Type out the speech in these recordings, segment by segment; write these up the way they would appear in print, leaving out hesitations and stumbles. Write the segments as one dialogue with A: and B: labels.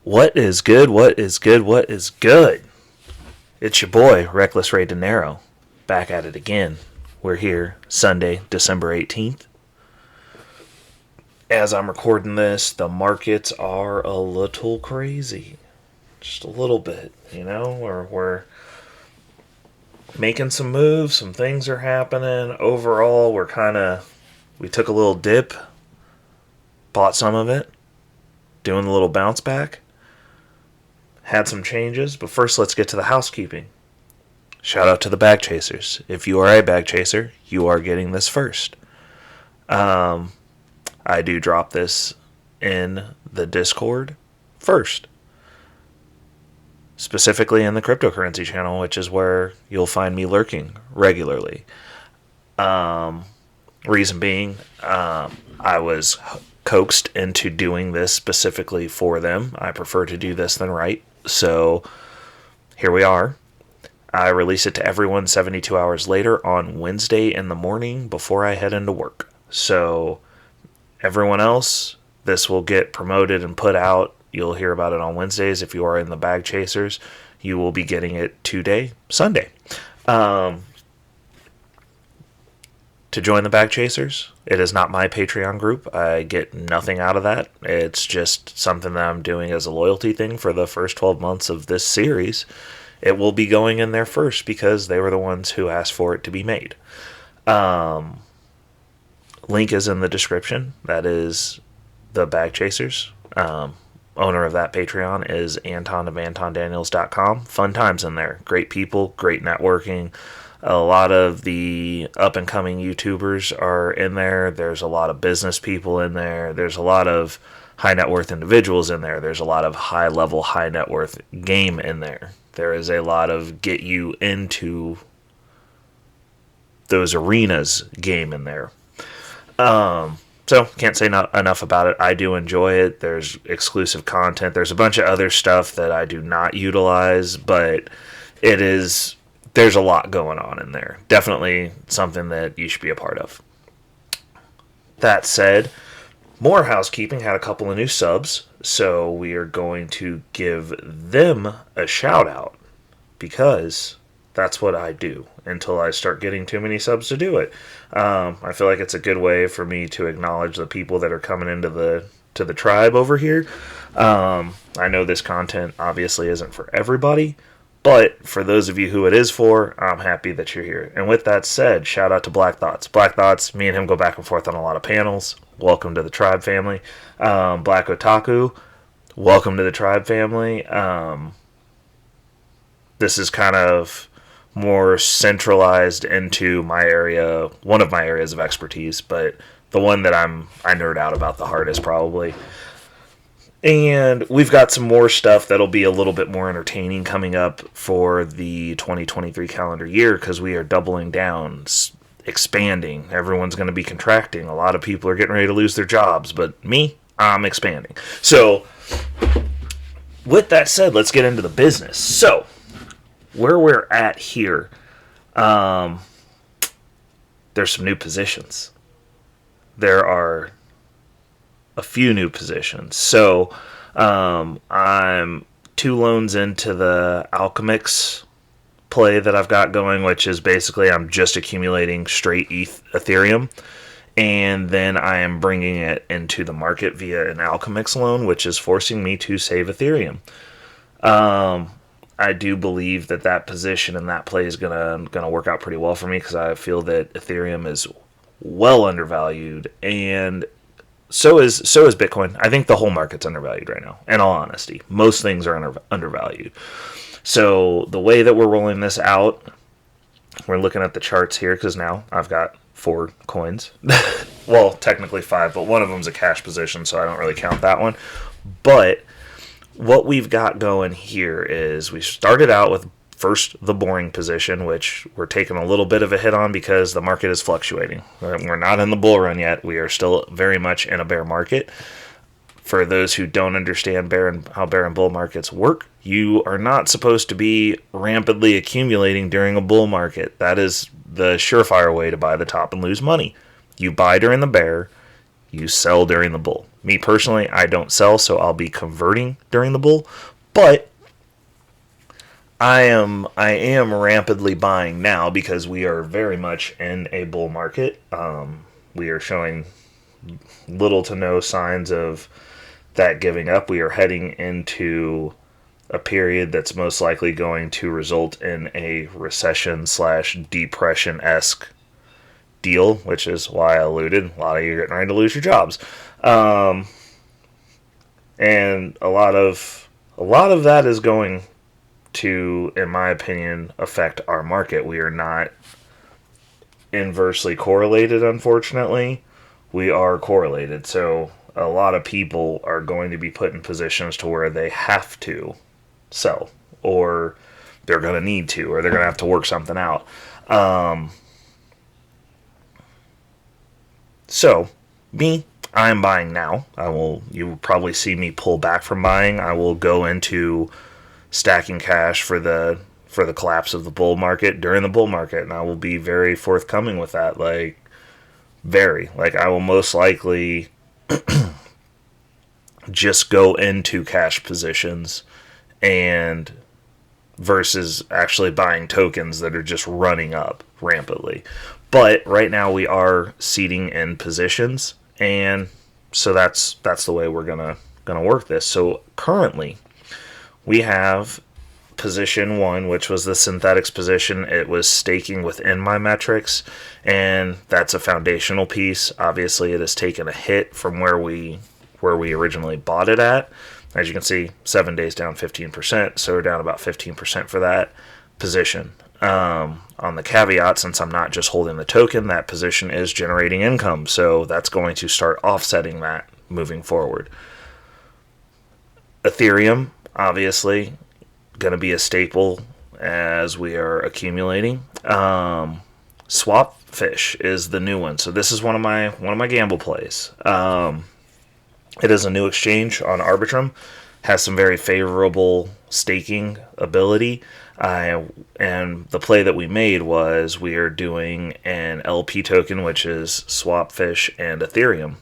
A: What is good? What is good? What is good? It's your boy, recklessray Dinero, back at it again. We're here Sunday, December 18th. As I'm recording this, the markets are a little crazy. Just a little bit, we're making some moves, some things are happening. Overall, we took a little dip, bought some of it, doing a little bounce back. Had some changes, but first let's get to the housekeeping. Shout out to the bag chasers. If you are a bag chaser, you are getting this first. I do drop this in the Discord first. Specifically in the cryptocurrency channel, which is where you'll find me lurking regularly. Reason being, I was coaxed into doing this specifically for them. I prefer to do this than write. So here we are. I release it to everyone 72 hours later on Wednesday in the morning before I head into work. So everyone else, this will get promoted and put out. You'll hear about it on Wednesdays. If you are in the bag chasers, you will be getting it today, Sunday. To join the bag chasers, it is not my Patreon group. I get nothing out of that. It's just something that I'm doing as a loyalty thing for the first 12 months of this series. It will be going in there first because they were the ones who asked for it to be made. Link is in the description. That is the bag chasers. Owner of that Patreon is Anton of AntonDaniels.com. Fun times in there. Great people, great networking. A lot of the up-and-coming YouTubers are in there. There's a lot of business people in there. There's a lot of high-net-worth individuals in there. There's a lot of high-level, high-net-worth game in there. There is a lot of get you into those arenas game in there. So, can't say not enough about it. I do enjoy it. There's exclusive content. There's a bunch of other stuff that I do not utilize, but there's a lot going on in there. Definitely something that you should be a part of. That said, more housekeeping. Had a couple of new subs, so we are going to give them a shout out because that's what I do until I start getting too many subs to do it. I feel like it's a good way for me to acknowledge the people that are coming into the tribe over here. I know this content obviously isn't for everybody, but for those of you who it is for, I'm happy that you're here. And with that said, shout out to Black Thoughts. Black Thoughts, me and him go back and forth on a lot of panels. Welcome to the tribe family. Black Otaku, welcome to the tribe family. This is kind of more centralized into my area, one of my areas of expertise, but the one that I nerd out about the hardest probably. And we've got some more stuff that'll be a little bit more entertaining coming up for the 2023 calendar year because we are doubling down, expanding. Everyone's going to be contracting. A lot of people are getting ready to lose their jobs, but me, I'm expanding. So with that said, let's get into the business. So where we're at here, there's some new positions. There are a few new positions. So I'm 2 loans into the Alchemix play that I've got going, which is basically I'm just accumulating straight Ethereum, and then I am bringing it into the market via an Alchemix loan, which is forcing me to save Ethereum. I do believe that position and that play is gonna work out pretty well for me because I feel that Ethereum is well undervalued, and so is Bitcoin. I think the whole market's undervalued right now. In all honesty, most things are undervalued. So the way that we're rolling this out, we're looking at the charts here because now I've got 4 coins. Well, technically 5, but one of them's a cash position, so I don't really count that one. But what we've got going here is we started out with first the boring position, which we're taking a little bit of a hit on because the market is fluctuating. We're not in the bull run yet. We are still very much in a bear market. For those who don't understand how bear and bull markets work, you are not supposed to be rampantly accumulating during a bull market. That is the surefire way to buy the top and lose money. You buy during the bear, you sell during the bull. Me personally, I don't sell, so I'll be converting during the bull. But I am rampantly buying now because we are very much in a bull market. We are showing little to no signs of that giving up. We are heading into a period that's most likely going to result in a recession slash depression-esque deal, which is why I alluded. A lot of you are getting ready to lose your jobs. And a lot of that is going to, in my opinion, affect our market. We are not inversely correlated, unfortunately. We are correlated. So a lot of people are going to be put in positions to where they have to sell, or they're going to need to, or they're going to have to work something out. So, me, I'm buying now. You will probably see me pull back from buying. I will go into stacking cash for the collapse of the bull market during the bull market, and I will be very forthcoming with that. I will most likely just go into cash positions and versus actually buying tokens that are just running up rampantly. But right now we are seeding in positions, and so that's the way we're gonna work this. So currently we have position 1, which was the synthetics position. It was staking within my metrics, and that's a foundational piece. Obviously it has taken a hit from where we originally bought it at. As you can see, 7 days down 15%, so we're down about 15% for that position. On the caveat, since I'm not just holding the token, that position is generating income, so that's going to start offsetting that moving forward. Ethereum, obviously, going to be a staple as we are accumulating. Swapfish is the new one, so this is one of my gamble plays. It is a new exchange on Arbitrum, has some very favorable staking ability. And the play that we made was we are doing an LP token, which is Swapfish and Ethereum.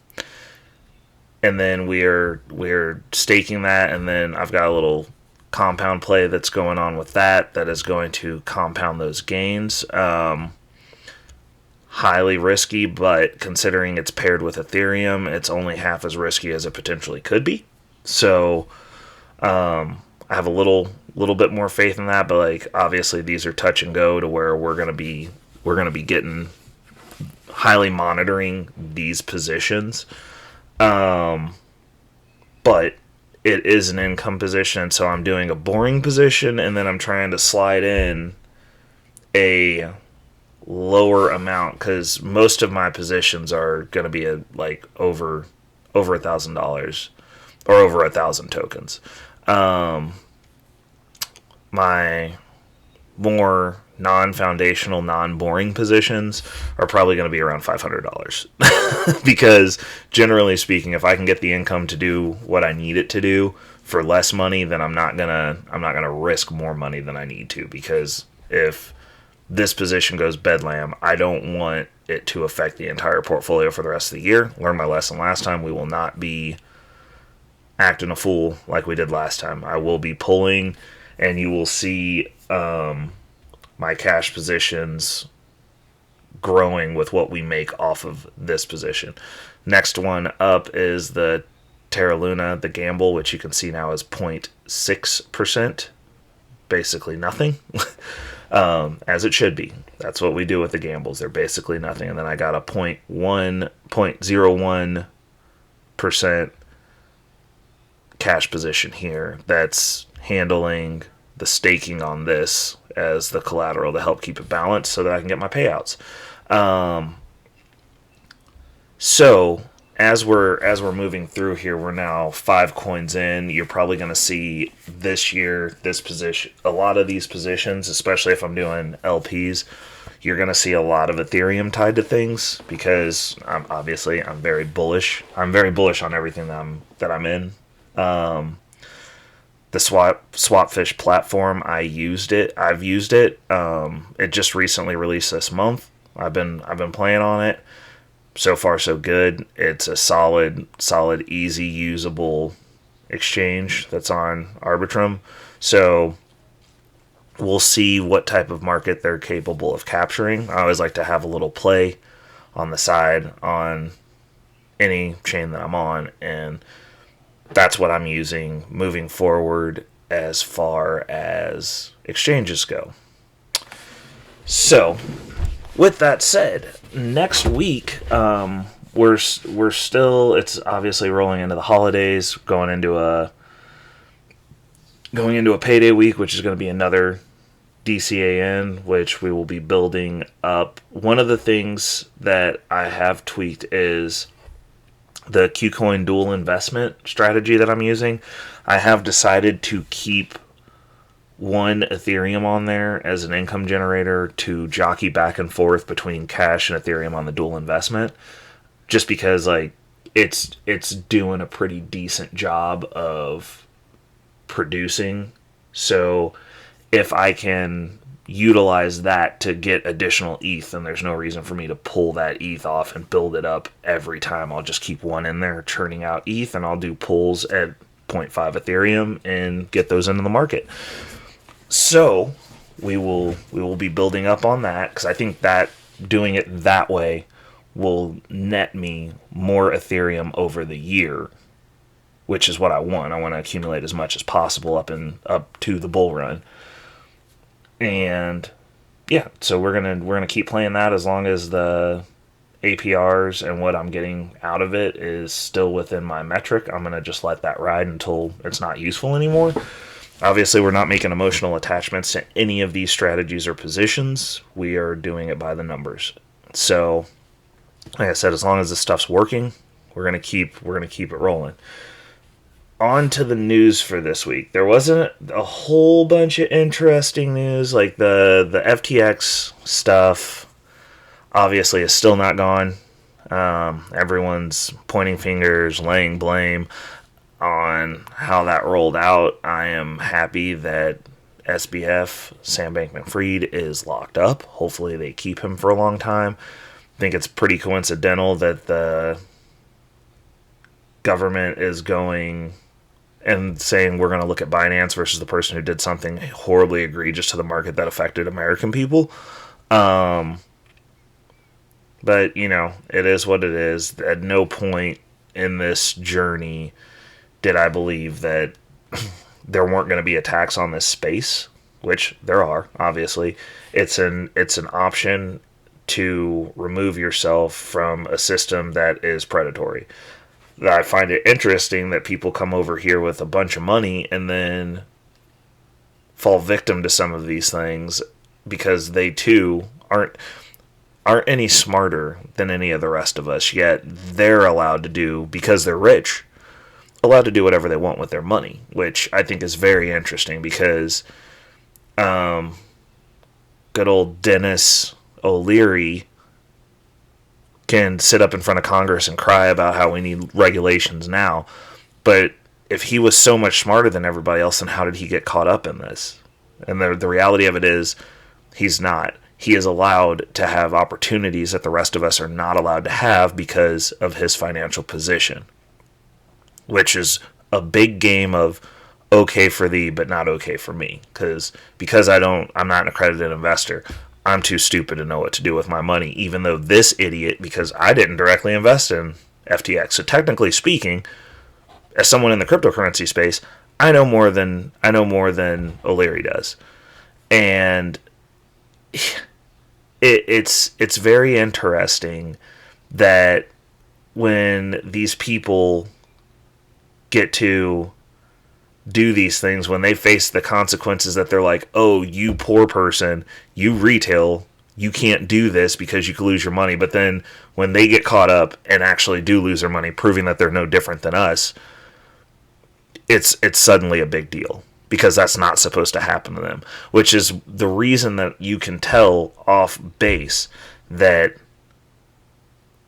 A: And then we're staking that, and then I've got a little compound play that's going on with that is going to compound those gains. Highly risky, but considering it's paired with Ethereum, it's only half as risky as it potentially could be. So I have a little bit more faith in that, but obviously these are touch and go to where we're gonna be getting highly monitoring these positions. But it is an income position, so I'm doing a boring position, and then I'm trying to slide in a lower amount because most of my positions are going to be over $1,000 or over 1,000 tokens. My more non-foundational, non-boring positions are probably going to be around $500 because generally speaking, if I can get the income to do what I need it to do for less money, then I'm not gonna risk more money than I need to, because if this position goes bedlam, I don't want it to affect the entire portfolio for the rest of the year. Learned my lesson last time. We will not be acting a fool like we did last time. I will be pulling, and you will see my cash positions growing with what we make off of this position. Next one up is the Terra Luna, the gamble, which you can see now is 0.6%. Basically nothing. As it should be. That's what we do with the gambles. They're basically nothing. And then I got a 0.01% cash position here that's handling the staking on this as the collateral to help keep it balanced so that I can get my payouts. So as we're moving through here, we're now 5 coins in. You're probably going to see this year, this position, a lot of these positions, especially if I'm doing LPs, you're going to see a lot of Ethereum tied to things because I'm very bullish. I'm very bullish on everything that I'm in. The Swapfish platform, I've used it. It just recently released this month. I've been playing on it. so far so good. It's a solid, easy, usable exchange that's on Arbitrum. So we'll see what type of market they're capable of capturing. I always like to have a little play on the side on any chain that I'm on, and that's what I'm using moving forward as far as exchanges go. So, with that said, next week, we're still, it's obviously rolling into the holidays, going into a payday week, which is going to be another DCAN, which we will be building up. One of the things that I have tweaked is the Qcoin dual investment strategy that I'm using. I have decided to keep one Ethereum on there as an income generator to jockey back and forth between Cash and Ethereum on the dual investment, just because like it's doing a pretty decent job of producing. So if I can utilize that to get additional ETH, then there's no reason for me to pull that ETH off and build it up every time. I'll just keep one in there churning out ETH, and I'll do pulls at 0.5 Ethereum and get those into the market. So we will be building up on that, because I think that doing it that way will net me more Ethereum over the year, which is what I want. I want to accumulate as much as possible up to the bull run. And yeah, so we're gonna keep playing that as long as the APRs and what I'm getting out of it is still within my metric. I'm gonna just let that ride until it's not useful anymore. Obviously, we're not making emotional attachments to any of these strategies or positions. We are doing it by the numbers. So, like I said, as long as this stuff's working, we're gonna keep it rolling. On to the news for this week. There wasn't a whole bunch of interesting news. Like the FTX stuff obviously is still not gone. Everyone's pointing fingers, laying blame on how that rolled out. I am happy that SBF, Sam Bankman-Fried, is locked up. Hopefully they keep him for a long time. I think it's pretty coincidental that the government is going and saying we're going to look at Binance versus the person who did something horribly egregious to the market that affected American people. But, you know, it is what it is. At no point in this journey did I believe that there weren't going to be attacks on this space, which there are, obviously. It's an option to remove yourself from a system that is predatory. I find it interesting that people come over here with a bunch of money and then fall victim to some of these things because they too aren't any smarter than any of the rest of us, yet they're allowed to do, because they're rich, allowed to do whatever they want with their money, which I think is very interesting because good old Dennis O'Leary can sit up in front of Congress and cry about how we need regulations now. But if he was so much smarter than everybody else, then how did he get caught up in this? And the reality of it is, he's not. He is allowed to have opportunities that the rest of us are not allowed to have because of his financial position, which is a big game of okay for thee, but not okay for me. Because I'm not an accredited investor, I'm too stupid to know what to do with my money, even though this idiot, because I didn't directly invest in FTX. So technically speaking, as someone in the cryptocurrency space, I know more than O'Leary does. And it's very interesting that when these people get to do these things, when they face the consequences that they're like, oh, you poor person, you retail, you can't do this because you could lose your money. But then when they get caught up and actually do lose their money, proving that they're no different than us, it's suddenly a big deal, because that's not supposed to happen to them, which is the reason that you can tell off base that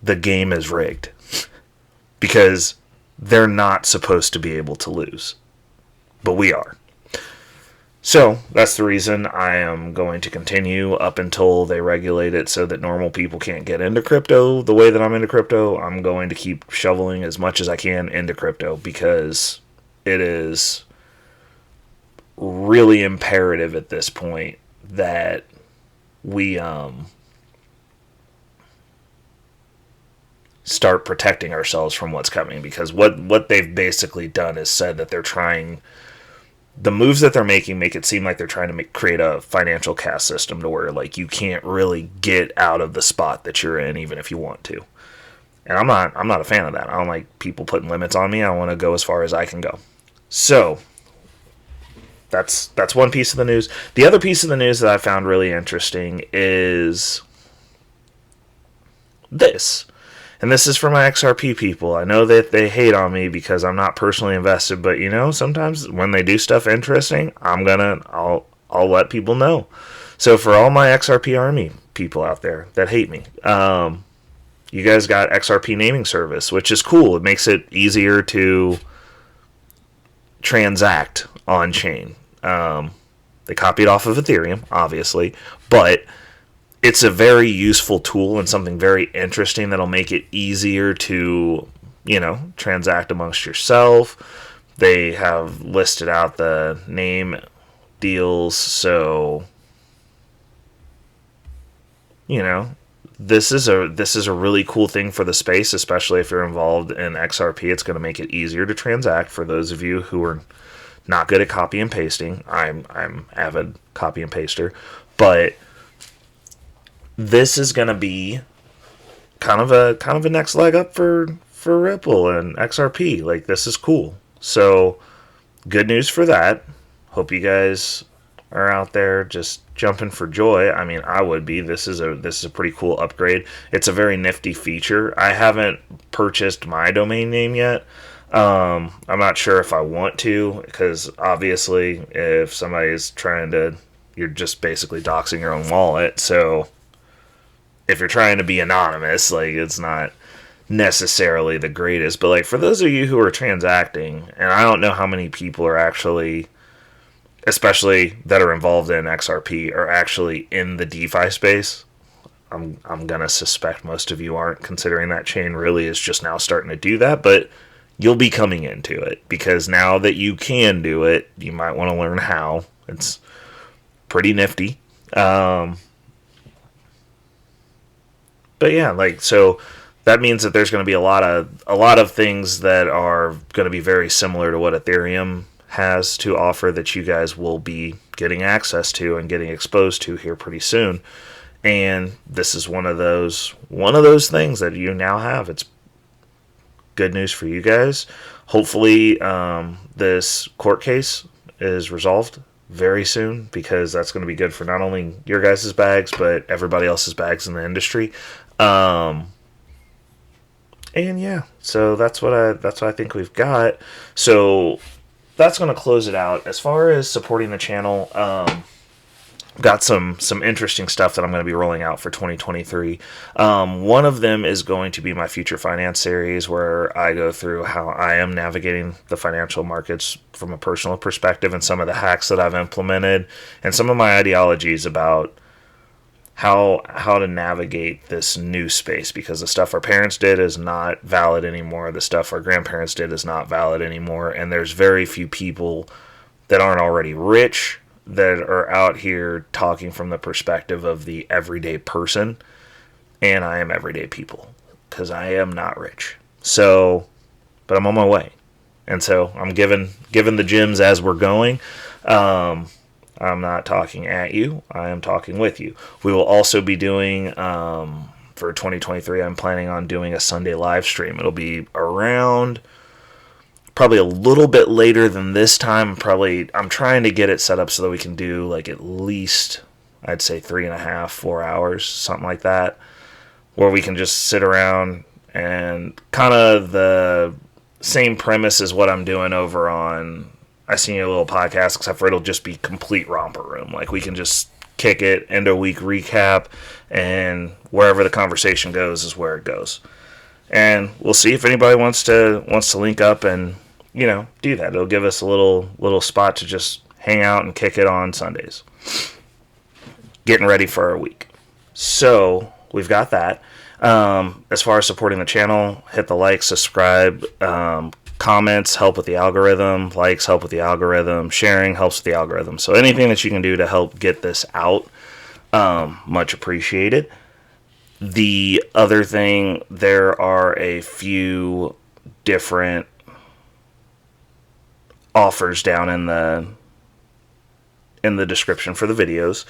A: the game is rigged, because they're not supposed to be able to lose. But we are. So that's the reason I am going to continue up until they regulate it so that normal people can't get into crypto the way that I'm into crypto. I'm going to keep shoveling as much as I can into crypto because it is really imperative at this point that we start protecting ourselves from what's coming, because what they've basically done is said that they're trying, the moves that they're making make it seem like they're trying to create a financial caste system to where like you can't really get out of the spot that you're in even if you want to. And I'm not a fan of that. I don't like people putting limits on me. I want to go as far as I can go. So that's one piece of the news. The other piece of the news that I found really interesting is this. And this is for my XRP people. I know that they hate on me because I'm not personally invested, but you know, sometimes when they do stuff interesting, I'll let people know. So for all my XRP army people out there that hate me, you guys got XRP naming service, which is cool. It makes it easier to transact on chain. They copied off of Ethereum, obviously, but it's a very useful tool and something very interesting that'll make it easier to, you know, transact amongst yourself. They have listed out the name deals, so, you know, this is a really cool thing for the space, especially if you're involved in XRP. It's going to make it easier to transact for those of you who are not good at copy and pasting. I'm avid copy and paster, but this is going to be kind of a next leg up for Ripple and XRP. Like, this is cool. So, good news for that. Hope you guys are out there just jumping for joy. I mean, I would be. This is a pretty cool upgrade. It's a very nifty feature. I haven't purchased my domain name yet. I'm not sure if I want to, because obviously if somebody's trying to, you're just basically doxing your own wallet. So if you're trying to be anonymous, like, it's not necessarily the greatest. But like, for those of you who are transacting, and I don't know how many people are actually, especially that are involved in XRP, are actually in the DeFi space. I'm gonna suspect most of you aren't, considering that chain really is just now starting to do that, but you'll be coming into it, because now that you can do it, you might want to learn how. It's pretty nifty. But yeah, like, so that means that there's going to be a lot of things that are going to be very similar to what Ethereum has to offer that you guys will be getting access to and getting exposed to here pretty soon. And this is one of those things that you now have. It's good news for you guys. Hopefully, this court case is resolved very soon, because that's going to be good for not only your guys' bags, but everybody else's bags in the industry. And yeah, so that's what I think we've got. So that's going to close it out. As far as supporting the channel, got some interesting stuff that I'm going to be rolling out for 2023. One of them is going to be my Future Finance series, where I go through how I am navigating the financial markets from a personal perspective, and some of the hacks that I've implemented, and some of my ideologies about how to navigate this new space, because the stuff our parents did is not valid anymore. The stuff our grandparents did is not valid anymore, and there's very few people that aren't already rich that are out here talking from the perspective of the everyday person. And I am everyday people, because I am not rich. So, but I'm on my way. And so I'm giving the gems as we're going. I'm not talking at you. I am talking with you. We will also be doing, for 2023, I'm planning on doing a Sunday live stream. It'll be around, probably a little bit later than this time. I'm trying to get it set up so that we can do like at least, I'd say 3.5, 4 hours, something like that, where we can just sit around and kind of the same premise as what I'm doing over on I Seen Your Little Podcast, except for it'll just be complete romper room. Like, we can just kick it, end of week recap, and wherever the conversation goes is where it goes. And we'll see if anybody wants to link up and, you know, do that. It'll give us a little spot to just hang out and kick it on Sundays. Getting ready for our week. So we've got that. As far as supporting the channel, hit the like, subscribe, comments help with the algorithm, likes help with the algorithm, sharing helps with the algorithm. So anything that you can do to help get this out, much appreciated. The other thing, there are a few different offers down in the description for the videos,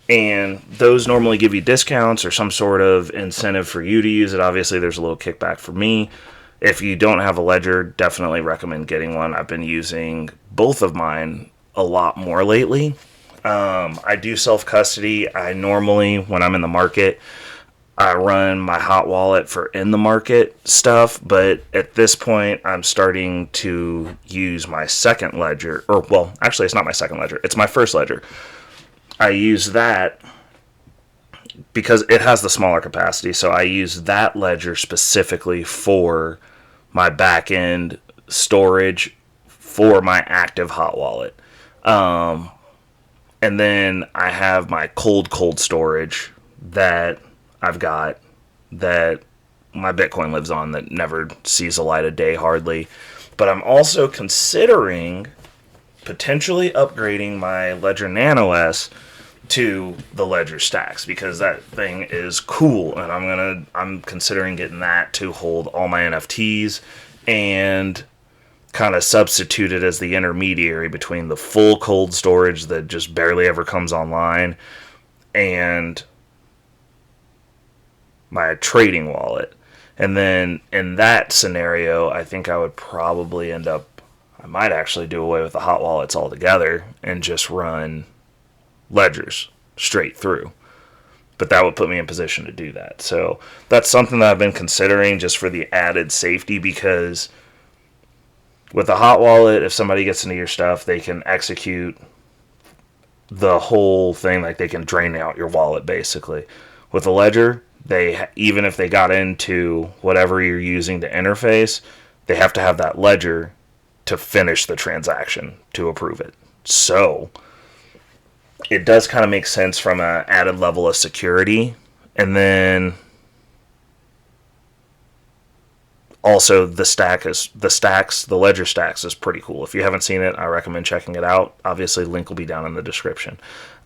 A: and those normally give you discounts or some sort of incentive for you to use it. Obviously there's a little kickback for me. If you don't have a ledger, definitely recommend getting one. I've been using both of mine a lot more lately. I do self-custody. I normally, when I'm in the market, I run my hot wallet for in the market stuff, but at this point I'm starting to use my second ledger, or well, actually it's not my second ledger, it's my first ledger. I use that because it has the smaller capacity, so I use that ledger specifically for my back end storage for my active hot wallet. And then I have my cold storage that I've got, that my Bitcoin lives on, that never sees the light of day hardly. But I'm also considering potentially upgrading my Ledger Nano S to the Ledger Stacks, because that thing is cool, and I'm considering getting that to hold all my NFTs and kind of substitute it as the intermediary between the full cold storage that just barely ever comes online and my trading wallet. And then in that scenario, I think I would probably I might actually do away with the hot wallets altogether and just run ledgers straight through. But that would put me in position to do that. So that's something that I've been considering, just for the added safety, because with a hot wallet, if somebody gets into your stuff, they can execute the whole thing, like they can drain out your wallet basically. With a ledger, even if they got into whatever you're using to interface, they have to have that ledger to finish the transaction to approve it. So it does kind of make sense from an added level of security. And then also the Ledger Stacks is pretty cool. If you haven't seen it, I recommend checking it out. Obviously, link will be down in the description.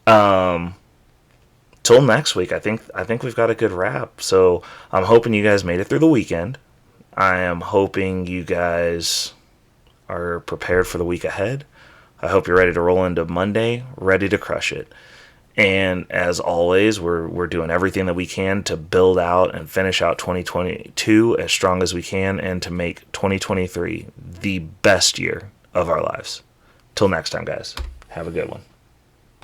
A: Till next week, I think we've got a good wrap. So I'm hoping you guys made it through the weekend. I am hoping you guys are prepared for the week ahead. I hope you're ready to roll into Monday, ready to crush it. And as always, we're doing everything that we can to build out and finish out 2022 as strong as we can, and to make 2023 the best year of our lives. Till next time, guys. Have a good one.